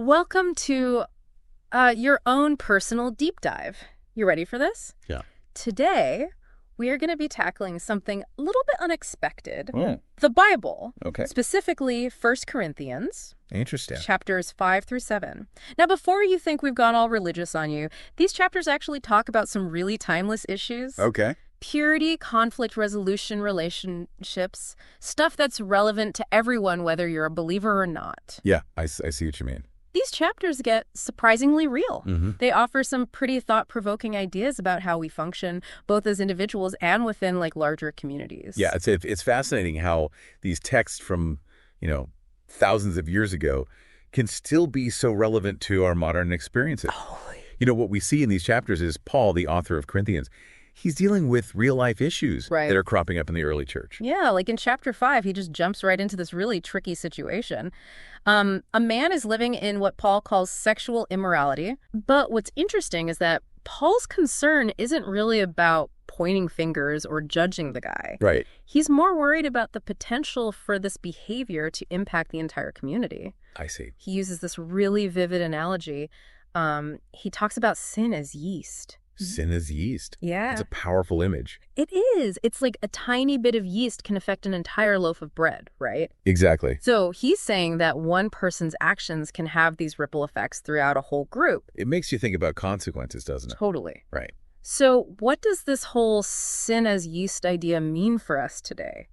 Welcome to your own personal deep dive. You ready for this? Yeah. Today, we are going to be tackling something a little bit unexpected. Oh, The Bible. okay. Specifically, 1 Corinthians, Interesting. chapters 5 through 7. Now, before you think we've gone all religious on you, these chapters actually talk about some really timeless issues. Okay. Purity, conflict resolution, relationships, stuff that's relevant to everyone, whether you're a believer or not. Yeah, I see what you mean. These chapters get surprisingly real. Mm-hmm. They offer some pretty thought-provoking ideas about how we function, both as individuals and within larger communities. Yeah, it's fascinating how these texts from, thousands of years ago can still be so relevant to our modern experiences. Totally. What we see in these chapters is Paul, the author of Corinthians, he's dealing with real-life issues Right. that are cropping up in the early church. Yeah, like in chapter 5, he just jumps right into this really tricky situation. A man is living in what Paul calls sexual immorality. But what's interesting is that Paul's concern isn't really about pointing fingers or judging the guy. Right. He's more worried about the potential for this behavior to impact the entire community. I see. He uses this really vivid analogy. He talks about sin as yeast. Sin is yeast. Yeah. It's a powerful image. It is. It's like a tiny bit of yeast can affect an entire loaf of bread, right? Exactly. So he's saying that one person's actions can have these ripple effects throughout a whole group. It makes you think about consequences, doesn't it? Totally. Right. So what does this whole sin as yeast idea mean for us today?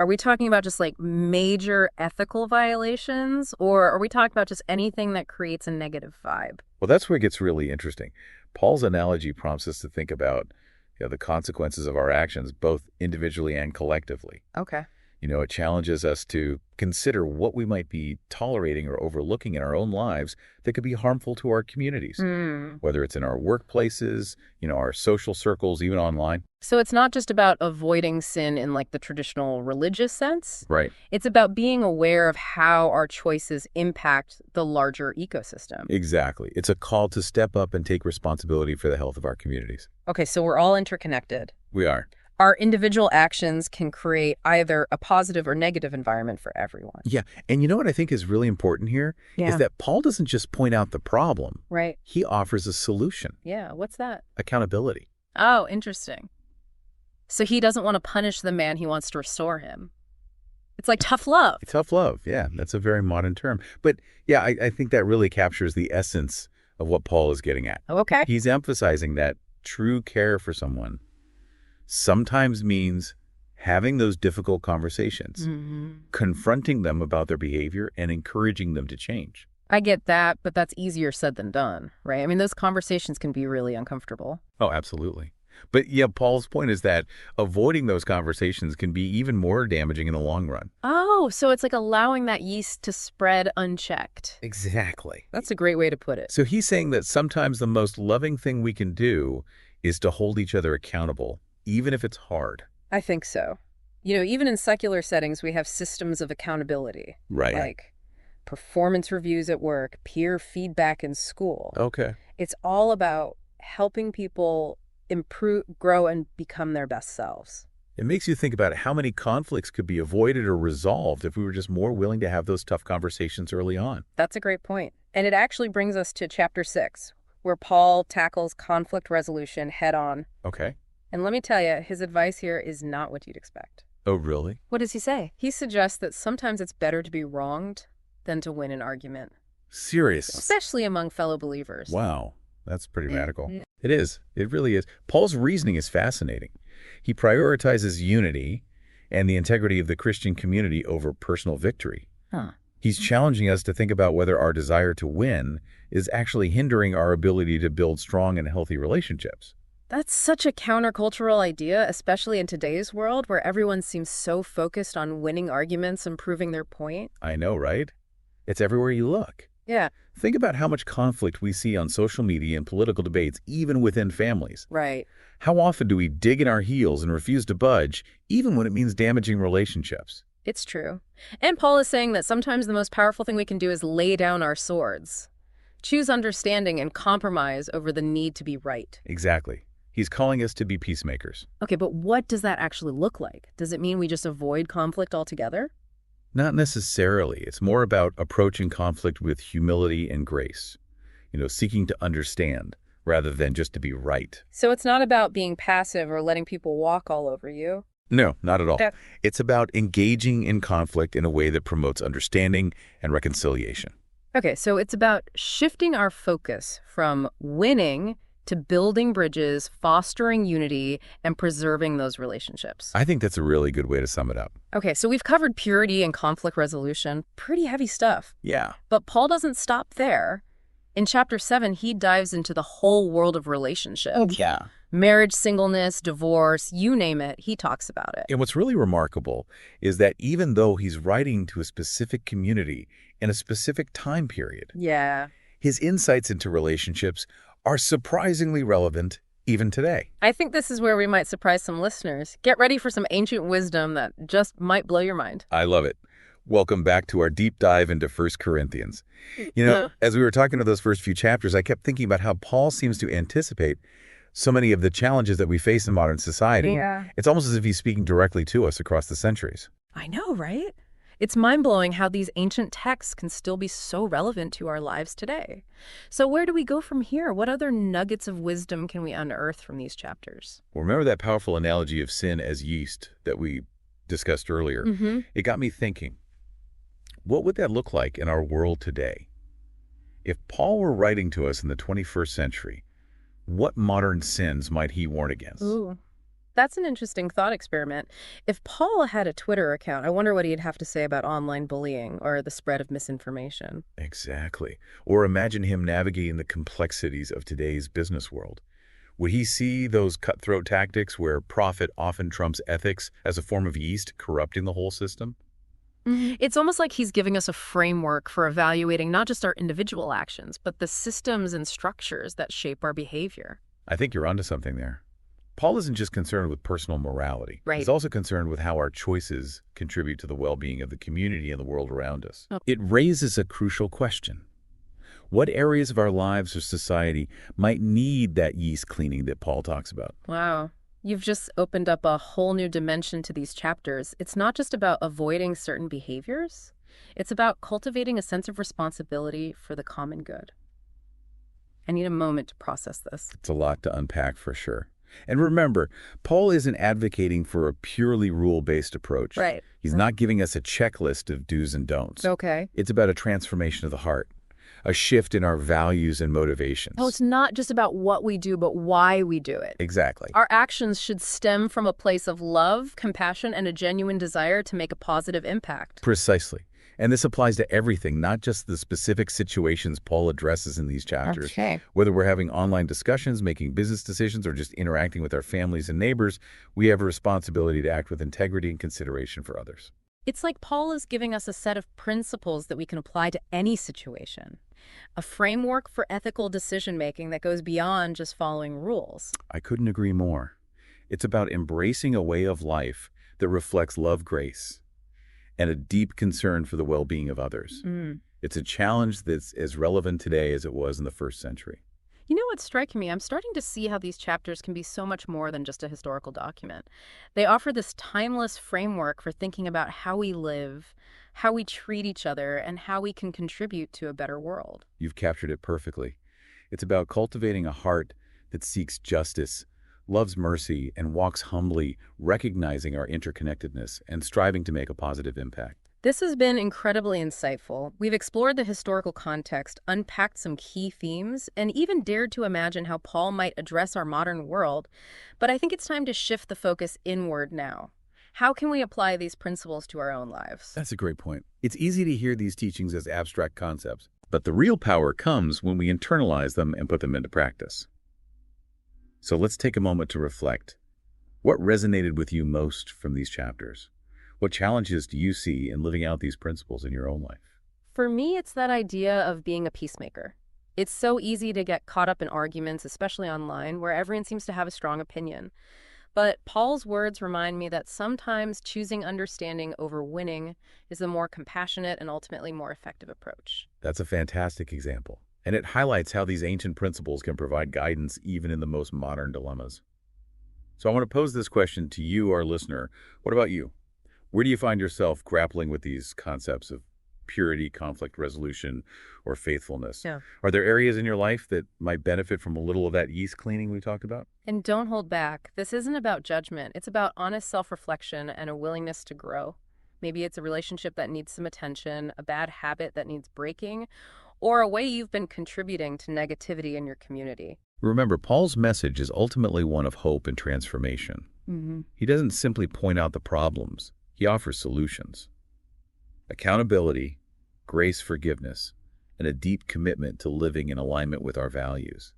Are we talking about just major ethical violations, or are we talking about just anything that creates a negative vibe? Well, that's where it gets really interesting. Paul's analogy prompts us to think about the consequences of our actions, both individually and collectively. Okay. It challenges us to consider what we might be tolerating or overlooking in our own lives that could be harmful to our communities, whether it's in our workplaces, our social circles, even online. So it's not just about avoiding sin in the traditional religious sense. Right. It's about being aware of how our choices impact the larger ecosystem. Exactly. It's a call to step up and take responsibility for the health of our communities. Okay, so we're all interconnected. We are. Our individual actions can create either a positive or negative environment for everyone. Yeah. And you know what I think is really important here is that Paul doesn't just point out the problem. Right. He offers a solution. Yeah, what's that? Accountability. Oh, interesting. So he doesn't want to punish the man, he wants to restore him. It's like tough love. Tough love. Yeah, that's a very modern term. But yeah, I think that really captures the essence of what Paul is getting at. Okay. He's emphasizing that true care for someone sometimes means having those difficult conversations, confronting them about their behavior and encouraging them to change. I get that, but that's easier said than done, right? I mean, those conversations can be really uncomfortable. Oh, absolutely. But yeah, Paul's point is that avoiding those conversations can be even more damaging in the long run. Oh, so it's like allowing that yeast to spread unchecked. Exactly. That's a great way to put it. So he's saying that sometimes the most loving thing we can do is to hold each other accountable, even if it's hard. I think so. Even in secular settings, we have systems of accountability. Right. Like performance reviews at work, peer feedback in school. Okay. It's all about helping people improve, grow, and become their best selves. It makes you think about how many conflicts could be avoided or resolved if we were just more willing to have those tough conversations early on. That's a great point. And it actually brings us to chapter 6, where Paul tackles conflict resolution head on. Okay. And let me tell you, his advice here is not what you'd expect. Oh, really? What does he say? He suggests that sometimes it's better to be wronged than to win an argument. Serious? Especially among fellow believers. Wow. That's pretty radical. It is. It really is. Paul's reasoning is fascinating. He prioritizes unity and the integrity of the Christian community over personal victory. He's challenging us to think about whether our desire to win is actually hindering our ability to build strong and healthy relationships. That's such a countercultural idea, especially in today's world where everyone seems so focused on winning arguments and proving their point. I know, right? It's everywhere you look. Yeah. Think about how much conflict we see on social media and political debates, even within families. Right. How often do we dig in our heels and refuse to budge, even when it means damaging relationships? It's true. And Paul is saying that sometimes the most powerful thing we can do is lay down our swords. Choose understanding and compromise over the need to be right. Exactly. He's calling us to be peacemakers. Okay, but what does that actually look like? Does it mean we just avoid conflict altogether? Not necessarily. It's more about approaching conflict with humility and grace, seeking to understand rather than just to be right. So it's not about being passive or letting people walk all over you. No, not at all. Okay. It's about engaging in conflict in a way that promotes understanding and reconciliation. Okay, so it's about shifting our focus from winning to building bridges, fostering unity, and preserving those relationships. I think that's a really good way to sum it up. Okay, so we've covered purity and conflict resolution. Pretty heavy stuff. Yeah. But Paul doesn't stop there. In chapter 7, he dives into the whole world of relationships. Oh, yeah. Marriage, singleness, divorce, you name it, he talks about it. And what's really remarkable is that even though he's writing to a specific community in a specific time period, Yeah. his insights into relationships are surprisingly relevant even today. I think this is where we might surprise some listeners. Get ready for some ancient wisdom that just might blow your mind. I love it. Welcome back to our deep dive into 1 Corinthians. As we were talking to those first few chapters, I kept thinking about how Paul seems to anticipate so many of the challenges that we face in modern society. Yeah. It's almost as if he's speaking directly to us across the centuries. I know, right? It's mind-blowing how these ancient texts can still be so relevant to our lives today. So where do we go from here? What other nuggets of wisdom can we unearth from these chapters? Well, remember that powerful analogy of sin as yeast that we discussed earlier? Mm-hmm. It got me thinking, what would that look like in our world today? If Paul were writing to us in the 21st century, what modern sins might he warn against? Ooh, that's an interesting thought experiment. If Paul had a Twitter account, I wonder what he'd have to say about online bullying or the spread of misinformation. Exactly. Or imagine him navigating the complexities of today's business world. Would he see those cutthroat tactics where profit often trumps ethics as a form of yeast corrupting the whole system? It's almost like he's giving us a framework for evaluating not just our individual actions, but the systems and structures that shape our behavior. I think you're onto something there. Paul isn't just concerned with personal morality. Right. He's also concerned with how our choices contribute to the well-being of the community and the world around us. Oh. It raises a crucial question. What areas of our lives or society might need that yeast cleaning that Paul talks about? Wow. You've just opened up a whole new dimension to these chapters. It's not just about avoiding certain behaviors. It's about cultivating a sense of responsibility for the common good. I need a moment to process this. It's a lot to unpack for sure. And remember, Paul isn't advocating for a purely rule-based approach. Right. He's not giving us a checklist of do's and don'ts. Okay. It's about a transformation of the heart, a shift in our values and motivations. Oh, it's not just about what we do, but why we do it. Exactly. Our actions should stem from a place of love, compassion, and a genuine desire to make a positive impact. Precisely. And this applies to everything, not just the specific situations Paul addresses in these chapters. Okay. Whether we're having online discussions, making business decisions, or just interacting with our families and neighbors, we have a responsibility to act with integrity and consideration for others. It's like Paul is giving us a set of principles that we can apply to any situation. A framework for ethical decision-making that goes beyond just following rules. I couldn't agree more. It's about embracing a way of life that reflects love, grace, and a deep concern for the well-being of others. It's a challenge that's as relevant today as it was in the first century. You know what's striking me? I'm starting to see how these chapters can be so much more than just a historical document. They offer this timeless framework for thinking about how we live, how we treat each other, and how we can contribute to a better world. You've captured it perfectly. It's about cultivating a heart that seeks justice, loves mercy, and walks humbly, recognizing our interconnectedness and striving to make a positive impact. This has been incredibly insightful. We've explored the historical context, unpacked some key themes, and even dared to imagine how Paul might address our modern world. But I think it's time to shift the focus inward now. How can we apply these principles to our own lives? That's a great point. It's easy to hear these teachings as abstract concepts, but the real power comes when we internalize them and put them into practice. So let's take a moment to reflect. What resonated with you most from these chapters? What challenges do you see in living out these principles in your own life? For me, it's that idea of being a peacemaker. It's so easy to get caught up in arguments, especially online, where everyone seems to have a strong opinion. But Paul's words remind me that sometimes choosing understanding over winning is the more compassionate and ultimately more effective approach. That's a fantastic example, and it highlights how these ancient principles can provide guidance even in the most modern dilemmas. So I want to pose this question to you, our listener. What about you? Where do you find yourself grappling with these concepts of purity, conflict resolution, or faithfulness? Yeah. Are there areas in your life that might benefit from a little of that yeast cleaning we talked about? And don't hold back. This isn't about judgment. It's about honest self-reflection and a willingness to grow. Maybe it's a relationship that needs some attention, a bad habit that needs breaking, or a way you've been contributing to negativity in your community. Remember, Paul's message is ultimately one of hope and transformation. He doesn't simply point out the problems. He offers solutions. Accountability, grace, forgiveness, and a deep commitment to living in alignment with our values.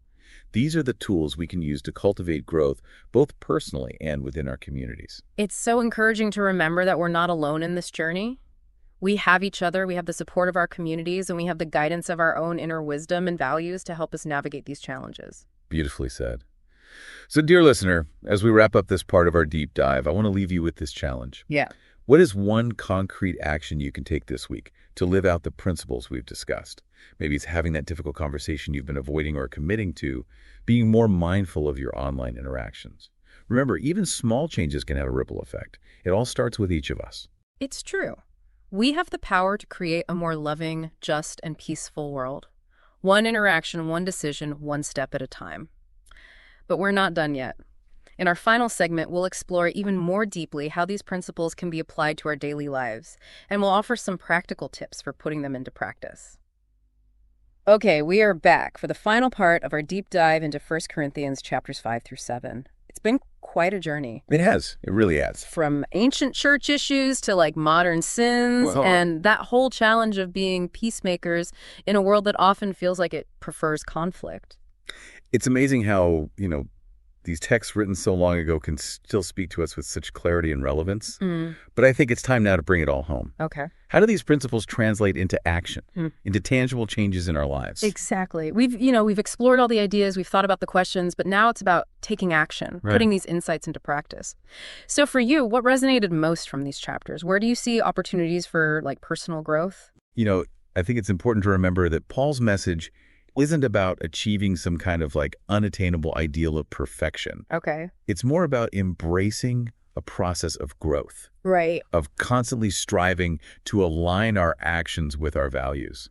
These are the tools we can use to cultivate growth, both personally and within our communities. It's so encouraging to remember that we're not alone in this journey. We have each other, we have the support of our communities, and we have the guidance of our own inner wisdom and values to help us navigate these challenges. Beautifully said. So, dear listener, as we wrap up this part of our deep dive, I want to leave you with this challenge. Yeah. What is one concrete action you can take this week to live out the principles we've discussed? Maybe it's having that difficult conversation you've been avoiding or committing to, being more mindful of your online interactions. Remember, even small changes can have a ripple effect. It all starts with each of us. It's true. We have the power to create a more loving, just, and peaceful world. One interaction, one decision, one step at a time. But we're not done yet. In our final segment, we'll explore even more deeply how these principles can be applied to our daily lives, and we'll offer some practical tips for putting them into practice. Okay, we are back for the final part of our deep dive into 1 Corinthians chapters 5 through 7. It's been quite a journey. It has. It really has. From ancient church issues to modern sins, and that whole challenge of being peacemakers in a world that often feels like it prefers conflict. It's amazing how, these texts written so long ago can still speak to us with such clarity and relevance. But I think it's time now to bring it all home. Okay. How do these principles translate into action, into tangible changes in our lives? Exactly. We've explored all the ideas, we've thought about the questions, but now it's about taking action, putting these insights into practice. So for you, what resonated most from these chapters? Where do you see opportunities for personal growth? I think it's important to remember that Paul's message isn't about achieving some kind of unattainable ideal of perfection. Okay. It's more about embracing a process of growth. Right. Of constantly striving to align our actions with our values.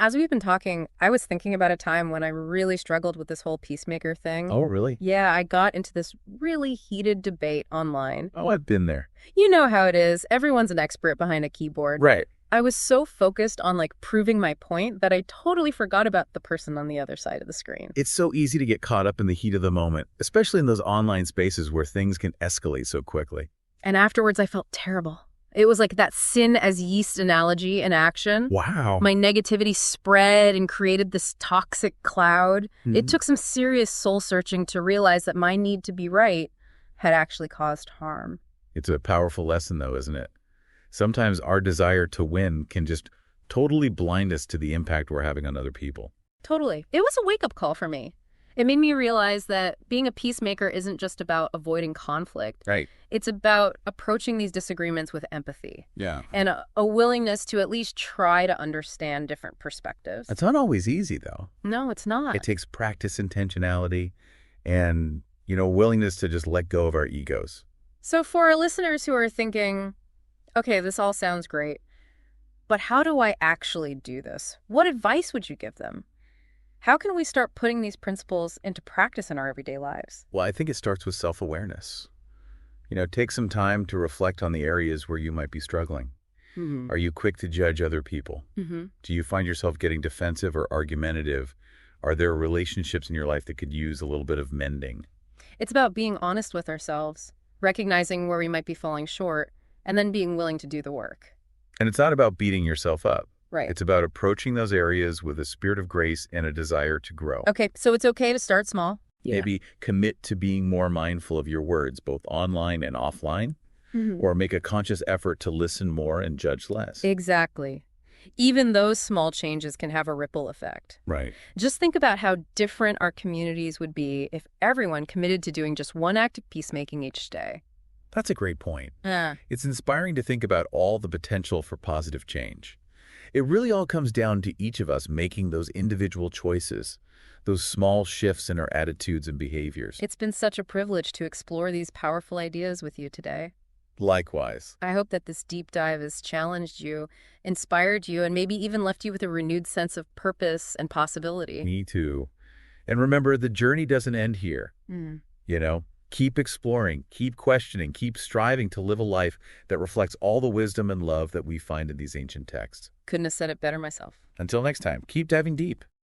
As we've been talking, I was thinking about a time when I really struggled with this whole peacemaker thing. Oh, really? Yeah, I got into this really heated debate online. Oh, I've been there. You know how it is. Everyone's an expert behind a keyboard. Right. I was so focused on proving my point that I totally forgot about the person on the other side of the screen. It's so easy to get caught up in the heat of the moment, especially in those online spaces where things can escalate so quickly. And afterwards, I felt terrible. It was like that sin as yeast analogy in action. Wow. My negativity spread and created this toxic cloud. It took some serious soul searching to realize that my need to be right had actually caused harm. It's a powerful lesson, though, isn't it? Sometimes our desire to win can just totally blind us to the impact we're having on other people. Totally. It was a wake-up call for me. It made me realize that being a peacemaker isn't just about avoiding conflict. Right. It's about approaching these disagreements with empathy. Yeah. And a willingness to at least try to understand different perspectives. It's not always easy, though. No, it's not. It takes practice, intentionality, and, willingness to just let go of our egos. So for our listeners who are thinking, okay, this all sounds great, but how do I actually do this? What advice would you give them? How can we start putting these principles into practice in our everyday lives? Well, I think it starts with self-awareness. Take some time to reflect on the areas where you might be struggling. Are you quick to judge other people? Do you find yourself getting defensive or argumentative? Are there relationships in your life that could use a little bit of mending? It's about being honest with ourselves, recognizing where we might be falling short, and then being willing to do the work. And it's not about beating yourself up. Right. It's about approaching those areas with a spirit of grace and a desire to grow. Okay, so it's okay to start small. Yeah. Maybe commit to being more mindful of your words, both online and offline, or make a conscious effort to listen more and judge less. Exactly. Even those small changes can have a ripple effect. Right. Just think about how different our communities would be if everyone committed to doing just one act of peacemaking each day. That's a great point. It's inspiring to think about all the potential for positive change. It really all comes down to each of us making those individual choices, those small shifts in our attitudes and behaviors. It's been such a privilege to explore these powerful ideas with you today. Likewise. I hope that this deep dive has challenged you, inspired you, and maybe even left you with a renewed sense of purpose and possibility. Me too. And remember, the journey doesn't end here. Mm. You know, keep exploring, keep questioning, keep striving to live a life that reflects all the wisdom and love that we find in these ancient texts. Couldn't have said it better myself. Until next time, keep diving deep.